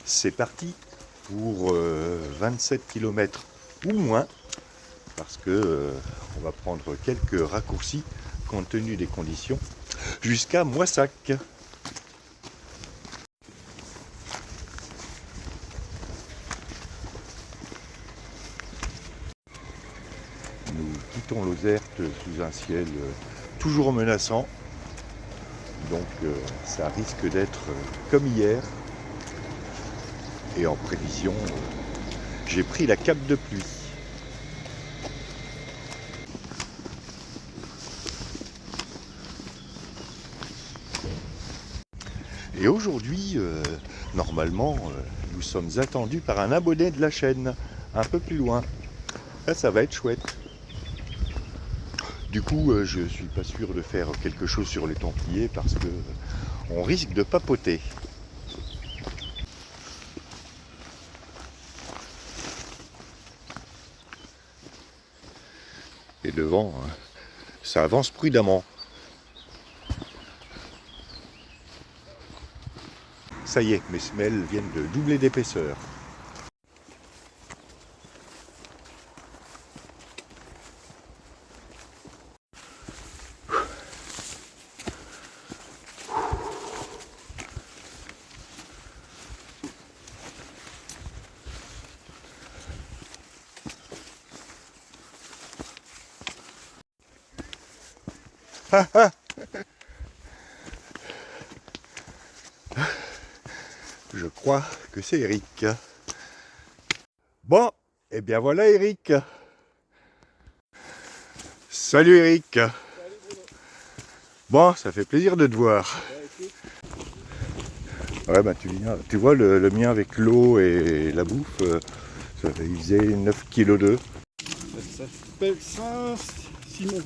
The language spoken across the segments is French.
C'est parti pour 27 km ou moins, parce que on va prendre quelques raccourcis compte tenu des conditions, jusqu'à Moissac. Nous quittons l'Ozerte sous un ciel toujours menaçant, donc ça risque d'être comme hier. Et en prévision, j'ai pris la cape de pluie. Et aujourd'hui, normalement, nous sommes attendus par un abonné de la chaîne, un peu plus loin. Là, ça va être chouette. Du coup, je ne suis pas sûr de faire quelque chose sur les Templiers parce que on risque de papoter. Et devant, ça avance prudemment. Ça y est, mes semelles viennent de doubler d'épaisseur. Je crois que c'est Eric. Bon, et bien voilà Eric. Salut Eric. Bon, ça fait plaisir de te voir. Ouais, bah tu vois le mien avec l'eau et la bouffe, il faisait 9 kg 2. Ça s'appelle Saint-Simon.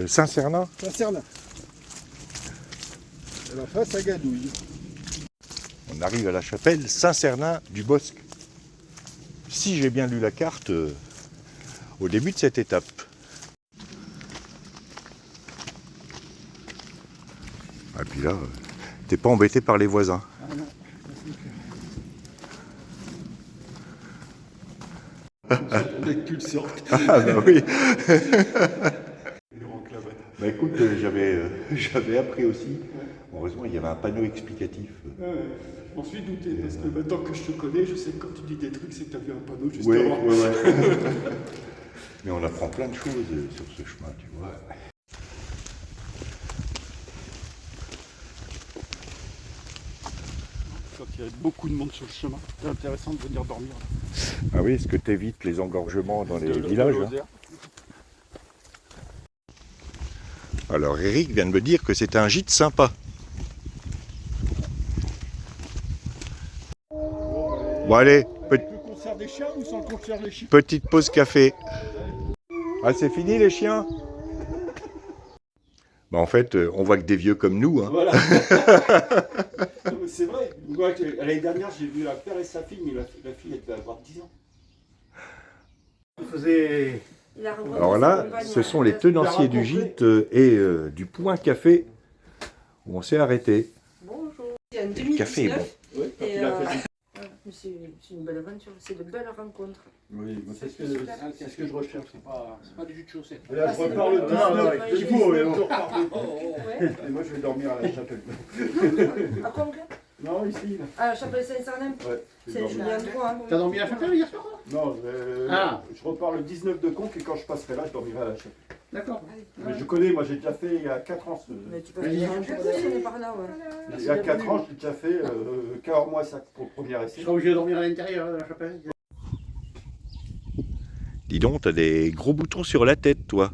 Saint-Cernin. Saint-Cernin. Et la face à Gadouille. On arrive à la chapelle Saint-Cernin du Bosc. Si j'ai bien lu la carte, au début de cette étape. Et puis là, t'es pas embêté par les voisins. Ah non, dès que tu le sortes. Ah bah oui. Bah écoute, j'avais appris aussi. Heureusement, il y avait un panneau explicatif. Ouais, je m'en suis douté, parce que maintenant que je te connais, je sais que quand tu dis des trucs, c'est que tu as vu un panneau juste Oui, avant. ouais. Mais on apprend plein de choses sur ce chemin, tu vois. Quand il y a beaucoup de monde sur le chemin, c'est intéressant de venir dormir. Ah oui, est-ce que tu évites les engorgements dans les villages, hein. Alors Eric vient de me dire que c'est un gîte sympa. Bon allez, Avec le concert des chiens ou sans le concert des chiens? petite pause café. Ah c'est fini les chiens? Bah en fait, on voit que des vieux comme nous, hein. Voilà. C'est vrai. L'année dernière, j'ai vu un père et sa fille, mais la fille, elle devait avoir 10 ans. Alors là, ce sont les tenanciers du gîte et du point café où on s'est arrêté. Bonjour. C'est en Le café est 2019. bon. Oui, quand Et il a fait c'est une belle aventure, c'est de belles rencontres. Oui, c'est ce que je recherche, c'est pas du jus de chaussette. Ah, Là, je c'est repars bon. le 19. Il faut, Ouais. Ouais. Et moi, je vais dormir à la chapelle. À combien? Non, ici. Là. À la chapelle Saint-Cernin. Ouais. C'est Julien Droit. Hein. T'as dormi à la chapelle hier soir? Non, Ah. je repars le 19 de Conques et quand je passerai là, je dormirai à la chapelle. D'accord. Mais je connais, moi j'ai déjà fait il y a 4 ans. Mais tu peux aller un peu si on est par là, ouais. Il y a 4 ans, j'ai déjà fait Cahors-Moissac pour le premier Tu essai. seras obligé de dormir à l'intérieur de la chapelle? Dis donc, t'as des gros boutons sur la tête, toi.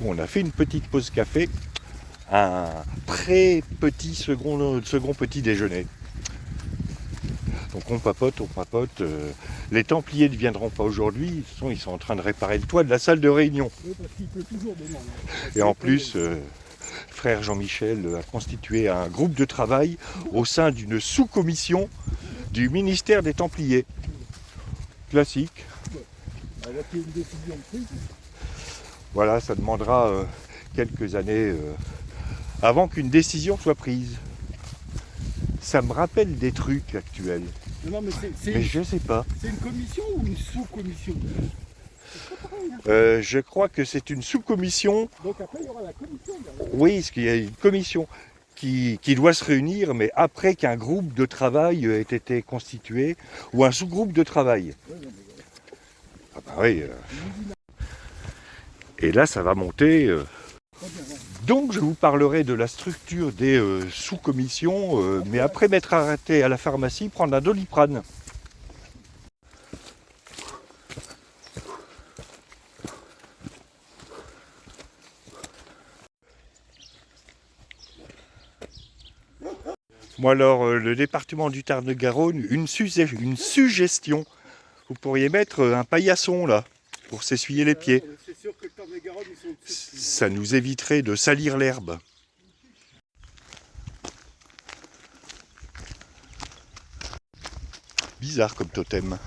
Bon, on a fait une petite pause café, un très petit second petit déjeuner. Donc on papote, Les Templiers ne viendront pas aujourd'hui, ils sont en train de réparer le toit de la salle de réunion. Oui, parce qu'il pleut toujours demain. Et en plus, frère Jean-Michel a constitué un groupe de travail au sein d'une sous-commission du ministère des Templiers. Classique. Alors qu'il y a une décision prise. Voilà, ça demandera quelques années avant qu'une décision soit prise. Ça me rappelle des trucs actuels, Non, mais mais je sais pas. c'est une commission ou une sous-commission? C'est pas pareil, hein. Je crois que c'est une sous-commission. Donc après, il y aura la commission derrière. Oui, parce qu'il y a une commission qui doit se réunir, mais après qu'un groupe de travail ait été constitué, ou un sous-groupe de travail. Ouais, non, mais Ah bah oui. Et là, ça va monter. très bien, ouais. Donc, je vous parlerai de la structure des sous-commissions, mais après m'être arrêté à la pharmacie, prendre un Doliprane. Moi alors, le département du Tarn-et-Garonne, une suggestion. Vous pourriez mettre un paillasson là, pour s'essuyer les pieds. C'est sûr que le Tarn-et-Garonne, ils sont au-dessus. Ça nous éviterait de salir l'herbe. Bizarre comme totem.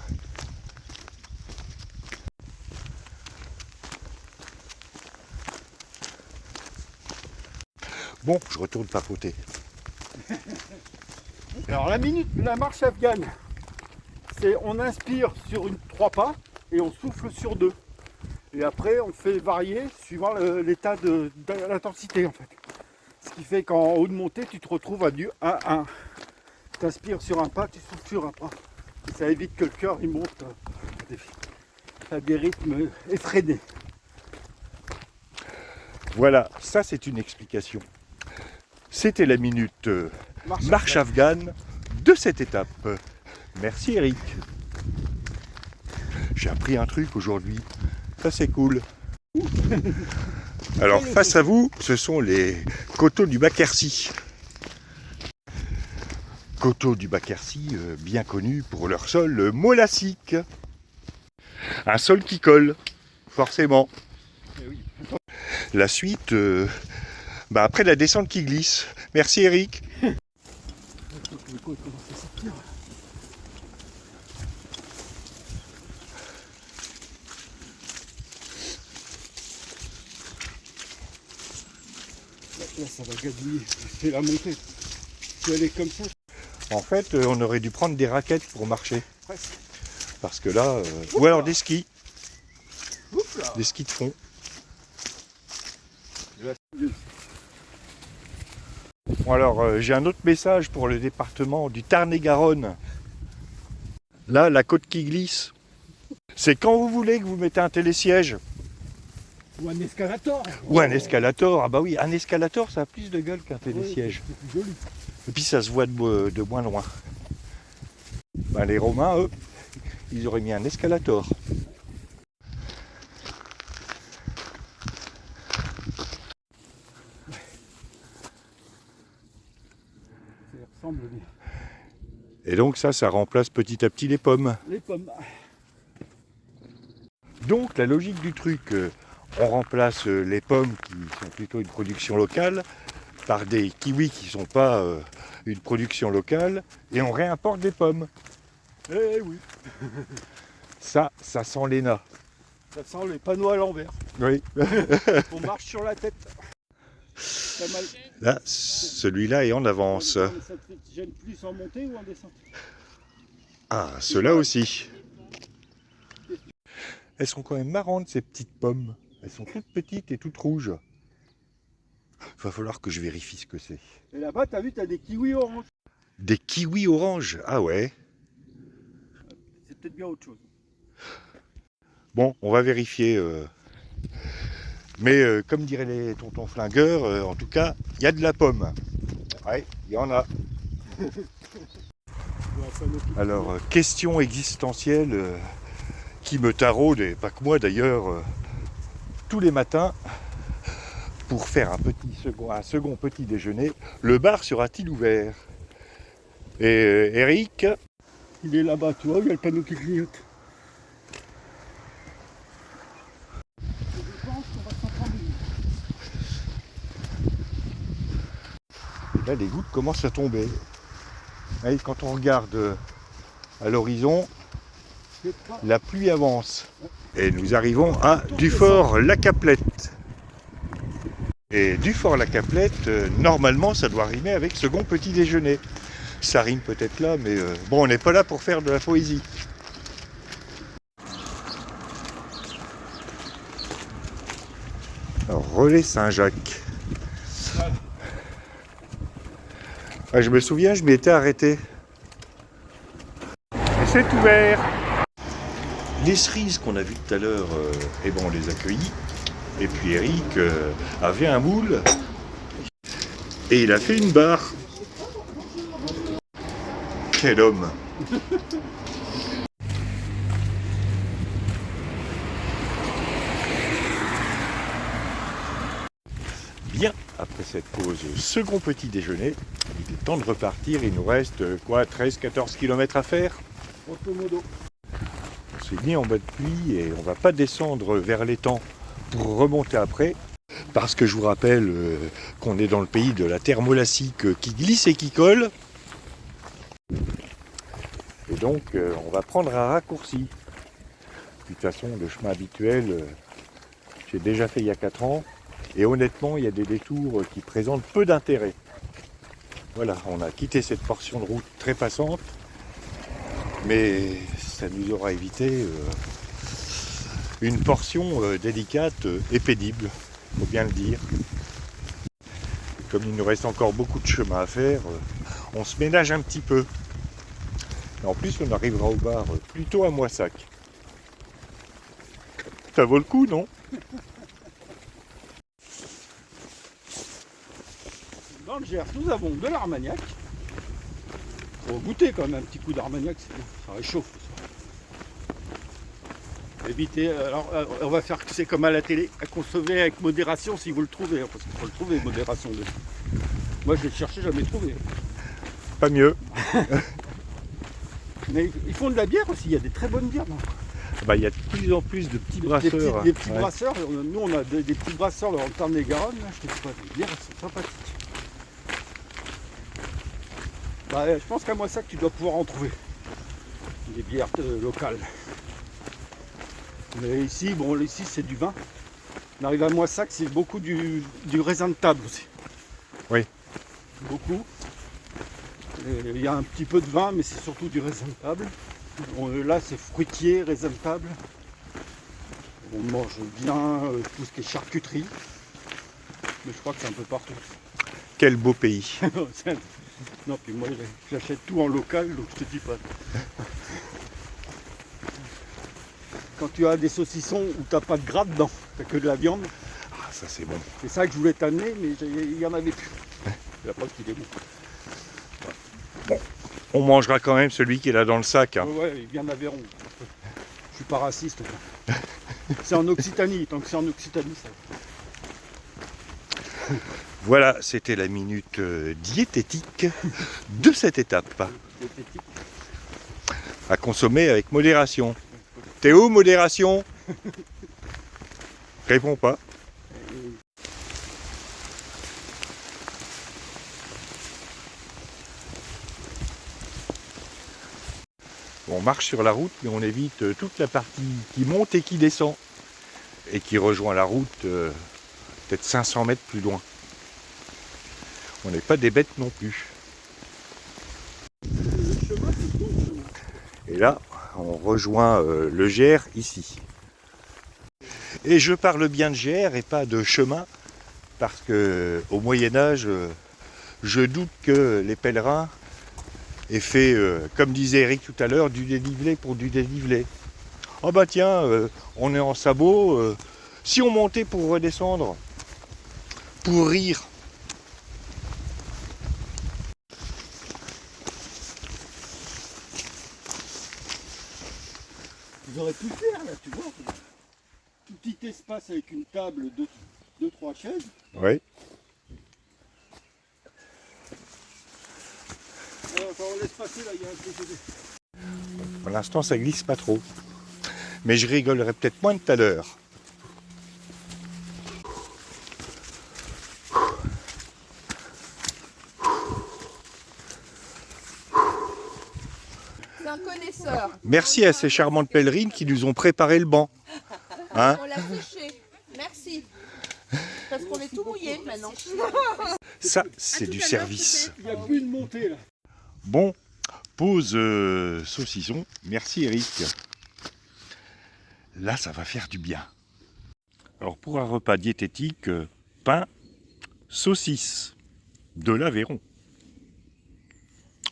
Bon, je retourne papoter. Alors la marche afghane, c'est on inspire sur 3 pas et on souffle sur 2. Et après on fait varier suivant l'état de l'intensité en fait. Ce qui fait qu'en haut de montée tu te retrouves à du 1-1. Tu inspires sur un pas, tu souffles sur un pas. Et ça évite que le cœur il monte à des rythmes effrénés. Voilà, ça c'est une explication. C'était la minute marche afghane de cette étape. Merci Eric. J'ai appris un truc aujourd'hui. Ça c'est cool. Alors face à vous, ce sont les coteaux du Baquercy. Coteaux du Baquercy, bien connus pour leur sol molassique. Un sol qui colle, forcément. La suite, après la descente qui glisse. Merci Eric. Là ça va gazouiller, c'est la montée. Si elle est comme ça, En fait, on aurait dû prendre des raquettes pour marcher. presque. Parce que là, ou alors des skis. Oups là. Des skis de fond. Bon alors, j'ai un autre message pour le département du Tarn-et-Garonne. Là, la côte qui glisse. C'est quand vous voulez que vous mettez un télésiège. Ou un escalator. Ou un escalator. Ah bah oui, un escalator, ça a plus de gueule qu'un télésiège. C'est plus joli. Et puis ça se voit de moins loin. Ben, les Romains, eux, ils auraient mis un escalator. Ça ressemble bien. Et donc ça remplace petit à petit les pommes. Les pommes. Donc la logique du truc, on remplace les pommes qui sont plutôt une production locale par des kiwis qui ne sont pas une production locale et on réimporte des pommes. Eh oui, Ça sent l'ENA. ça sent les panneaux à l'envers. Oui. On marche sur la tête. Pas mal. Là, celui-là est en avance. Ça te gêne plus en montée ou en descente? Ah, ceux-là aussi. Elles sont quand même marrantes ces petites pommes. Elles sont toutes petites et toutes rouges. Il va falloir que je vérifie ce que c'est. Et là-bas, t'as vu, t'as des kiwis orange. Des kiwis oranges. Ah ouais. C'est peut-être bien autre chose. Bon, on va vérifier. Mais comme diraient les tontons flingueurs, en tout cas, il y a de la pomme. Ouais, il y en a. Alors, question existentielle qui me taraude, et pas que moi d'ailleurs, tous les matins, pour faire un second petit déjeuner, le bar sera-t-il ouvert? Et Eric, Il est là-bas, tu vois, il y a le panneau qui clignote. Là, les gouttes commencent à tomber. Et quand on regarde à l'horizon, la pluie avance. Et nous arrivons à Dufort-la-Caplette. Et Dufort-la-Caplette, normalement, ça doit rimer avec second petit déjeuner. Ça rime peut-être là, mais bon, on n'est pas là pour faire de la poésie. Relais Saint-Jacques. Ah, je me souviens, je m'y étais arrêté. Et c'est ouvert. Les cerises qu'on a vues tout à l'heure, eh ben on les accueillit. Et puis Eric avait un moule et il a fait une barre. Quel homme! Bien, après cette pause second petit déjeuner, il est temps de repartir. Il nous reste quoi, 13-14 km à faire? Grosso modo. On s'est mis en bas de pluie et on va pas descendre vers l'étang pour remonter après. Parce que je vous rappelle qu'on est dans le pays de la thermolassique qui glisse et qui colle. Et donc on va prendre un raccourci. De toute façon, le chemin habituel, j'ai déjà fait il y a 4 ans. Et honnêtement, il y a des détours qui présentent peu d'intérêt. Voilà, on a quitté cette portion de route très passante. Mais ça nous aura évité une portion délicate et pénible, il faut bien le dire. Comme il nous reste encore beaucoup de chemin à faire, on se ménage un petit peu. Et en plus, on arrivera au bar plutôt à Moissac. Ça vaut le coup, non? Dans le Gers, nous avons de l'Armagnac. Faut goûter quand même un petit coup d'Armagnac, c'est bien. Ça réchauffe. Ça. Évitez, alors on va faire que c'est comme à la télé, à consommer avec modération si vous le trouvez, hein, parce qu'il faut le trouver, modération. Moi je l'ai cherché, jamais trouvé. Pas mieux. Mais ils font de la bière aussi, il y a des très bonnes bières. Non, Bah, il y a de plus en plus de petits brasseurs. Des petits Ouais. brasseurs, nous on a des petits brasseurs là, en Tarn-et-Garonne, là, je te dis pas, les bières elles sont sympathiques. Bah, je pense qu'à Moissac tu dois pouvoir en trouver des bières locales. Mais ici, bon, ici c'est du vin. On arrive à Moissac, c'est beaucoup du raisin de table aussi. Oui. Beaucoup. Et il y a un petit peu de vin, mais c'est surtout du raisin de table. Là, c'est fruitier, raisin de table. On mange bien tout ce qui est charcuterie. Mais je crois que c'est un peu partout. Quel beau pays. Non, puis moi, j'achète tout en local, donc je te dis pas. Quand tu as des saucissons où t'as pas de gras dedans, t'as que de la viande, Ah, ça c'est bon. c'est ça que je voulais t'amener, mais il y en avait plus. La preuve qu'il est bon. On mangera quand même celui qui est là dans le sac. Hein. Ouais, il vient d'Aveyron. Je suis pas raciste. C'est en Occitanie, tant que c'est en Occitanie, ça. Voilà, c'était la minute diététique de cette étape. Diététique. À consommer avec modération. T'es où, modération? Réponds pas. On marche sur la route, mais on évite toute la partie qui monte et qui descend. Et qui rejoint la route peut-être 500 mètres plus loin. On n'est pas des bêtes non plus. Et là, on rejoint le Gers ici. Et je parle bien de Gers et pas de chemin, parce que au Moyen-Âge, je doute que les pèlerins aient fait, comme disait Eric tout à l'heure, du dénivelé pour du dénivelé. Oh bah tiens, on est en sabot, si on montait pour redescendre, pour rire. Vous auriez pu le faire là, tu vois. Tout petit espace avec une table, deux, trois chaises. Oui. Alors, on laisse passer là, il y a un peu de... Pour l'instant, ça glisse pas trop. Mais je rigolerai peut-être moins tout à l'heure. sœur. Merci à ces charmantes pèlerines qui nous ont préparé le banc. Hein? On l'a séché. Merci. Parce qu'on est tout mouillé maintenant. Ça, c'est du service. Il n'y a plus de montée là. Bon, pause saucisson. Merci Eric. Là, ça va faire du bien. Alors pour un repas diététique, pain, saucisse, de l'Aveyron.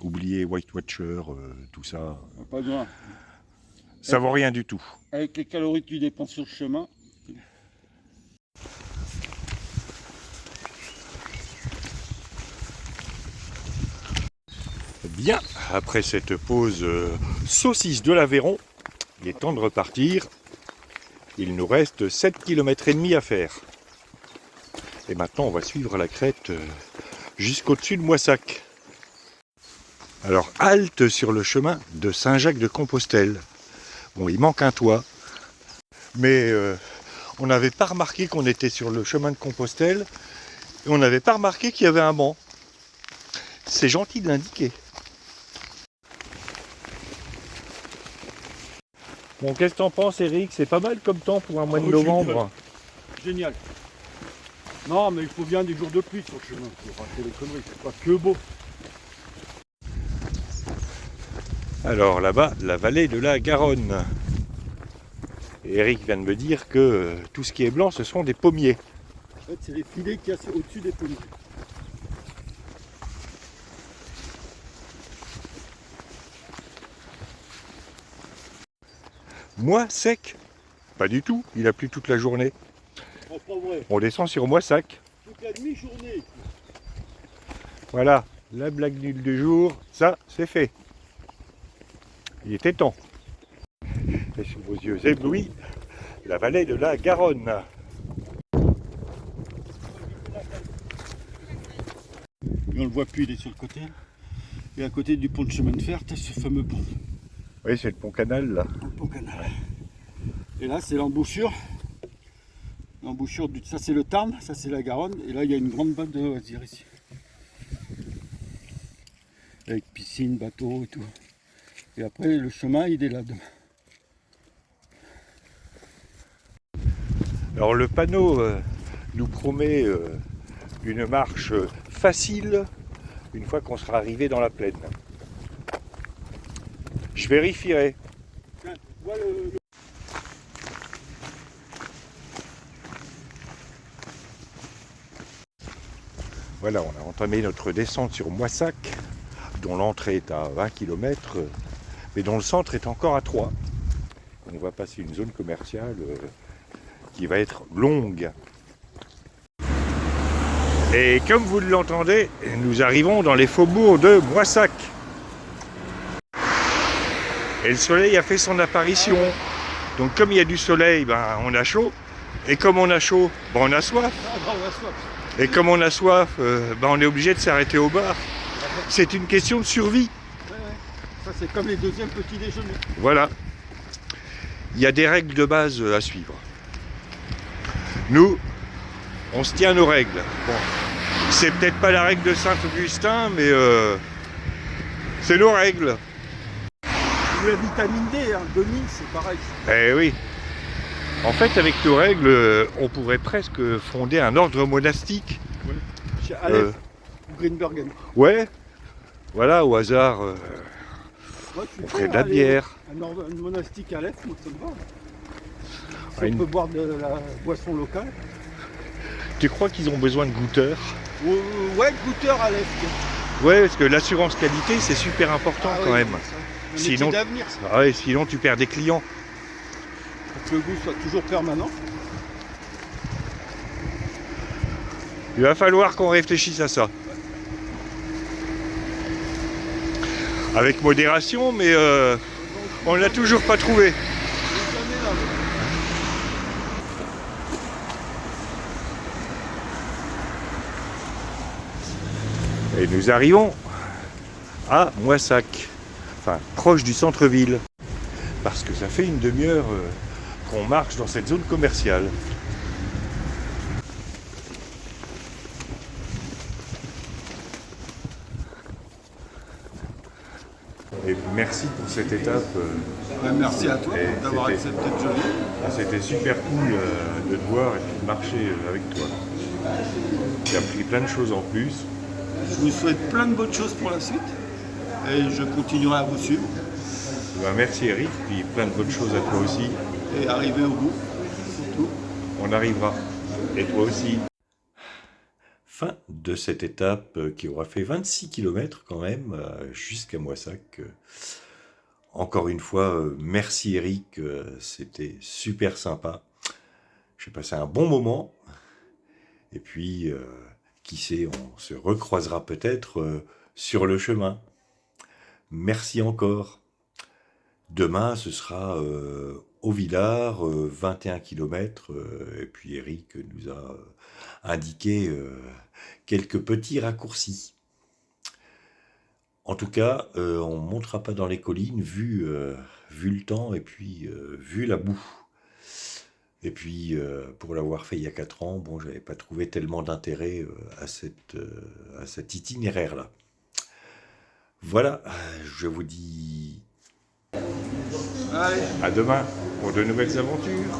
Oubliez White Watcher, tout ça. Pas besoin. Ça vaut rien du tout. Avec les calories que tu dépenses sur le chemin. Bien, après cette pause saucisse de l'Aveyron, il est temps de repartir. Il nous reste 7 km et demi à faire. Et maintenant, on va suivre la crête jusqu'au-dessus de Moissac. Alors, halte sur le chemin de Saint-Jacques-de-Compostelle. Bon, il manque un toit, mais on n'avait pas remarqué qu'on était sur le chemin de Compostelle et on n'avait pas remarqué qu'il y avait un banc. C'est gentil de l'indiquer. Bon, qu'est-ce que t'en penses, Eric? C'est pas mal comme temps pour un mois de novembre. Génial. Non, mais il faut bien des jours de pluie sur le chemin pour rater les conneries. C'est pas que beau. Alors là-bas, la vallée de la Garonne. Et Eric vient de me dire que tout ce qui est blanc, ce sont des pommiers. En fait, c'est les filets qu'il y a au-dessus des pommiers. Moi, sec? Pas du tout, il a plu toute la journée. Oh, pas vrai. On descend sur Moissac. Toute la demi-journée. Voilà, la blague nulle du jour, ça, c'est fait. Il était temps. Et sous vos yeux éblouis, la vallée de la Garonne. Et on le voit plus, il est sur le côté. Et à côté du pont de chemin de fer, tu as ce fameux pont. Oui, c'est le pont canal là. Le pont canal. Et là, c'est l'embouchure. L'embouchure, ça c'est le Tarn, ça c'est la Garonne. Et là, il y a une grande bande de loisirs ici. Avec piscine, bateau et tout. Et après, le chemin, il est là demain. Alors le panneau nous promet une marche facile une fois qu'on sera arrivé dans la plaine. Je vérifierai. Tiens, tu vois Voilà, on a entamé notre descente sur Moissac, dont l'entrée est à 20 km, mais dont le centre est encore à 3. On va passer une zone commerciale qui va être longue. Et comme vous l'entendez, nous arrivons dans les faubourgs de Moissac. Et le soleil a fait son apparition. Donc comme il y a du soleil, ben, on a chaud. Et comme on a chaud, ben, on a soif. Et comme on a soif, ben, on est obligé de s'arrêter au bar. C'est une question de survie. Ouais. Ça c'est comme les deuxièmes petits déjeuners. Voilà. Il y a des règles de base à suivre. Nous, on se tient à nos règles. Bon, c'est peut-être pas la règle de Saint-Augustin, mais c'est nos règles. La vitamine D, hein, 2000, c'est pareil. Eh oui. En fait, avec nos règles, on pourrait presque fonder un ordre monastique. Ouais. Chez Aleph ou Greenbergen. Ouais. Voilà, au hasard, Ouais, tu on peux ferait de la aller bière. Un ordre monastique à Aleph, moi ça me va. Si Ah, on peut boire de la boisson locale. Tu crois qu'ils ont besoin de goûteurs? Ouais, goûteur à Aleph. Ouais, parce que l'assurance qualité, c'est super important quand même. Sinon, Sinon- d'avenir, ça. Ah ouais, sinon tu perds des clients. Pour que le goût soit toujours permanent. Il va falloir qu'on réfléchisse à ça. Avec modération, mais on ne l'a toujours pas trouvé. Et nous arrivons à Moissac, enfin proche du centre-ville, parce que ça fait une demi-heure qu'on marche dans cette zone commerciale. Et merci pour cette étape. Merci à toi Et d'avoir c'était- accepté de jouer. C'était super cool de te voir et puis de marcher avec toi. J'ai appris plein de choses en plus. Je vous souhaite plein de bonnes choses pour la suite et je continuerai à vous suivre Ben, merci Eric, puis plein de bonnes choses à toi aussi. et arriver au bout, surtout. On arrivera. Et toi aussi. Fin de cette étape qui aura fait 26 km quand même jusqu'à Moissac. Encore une fois, merci Eric, c'était super sympa. J'ai passé un bon moment. Et puis, qui sait, on se recroisera peut-être sur le chemin. Merci encore. Demain, ce sera au Villard, 21 km. Et puis Eric nous a indiqué quelques petits raccourcis. En tout cas, on ne montera pas dans les collines vu le temps et puis vu la boue. Et puis, pour l'avoir fait il y a 4 ans, bon, je n'avais pas trouvé tellement d'intérêt à cet itinéraire-là. Voilà, je vous dis Allez. à demain pour de nouvelles aventures.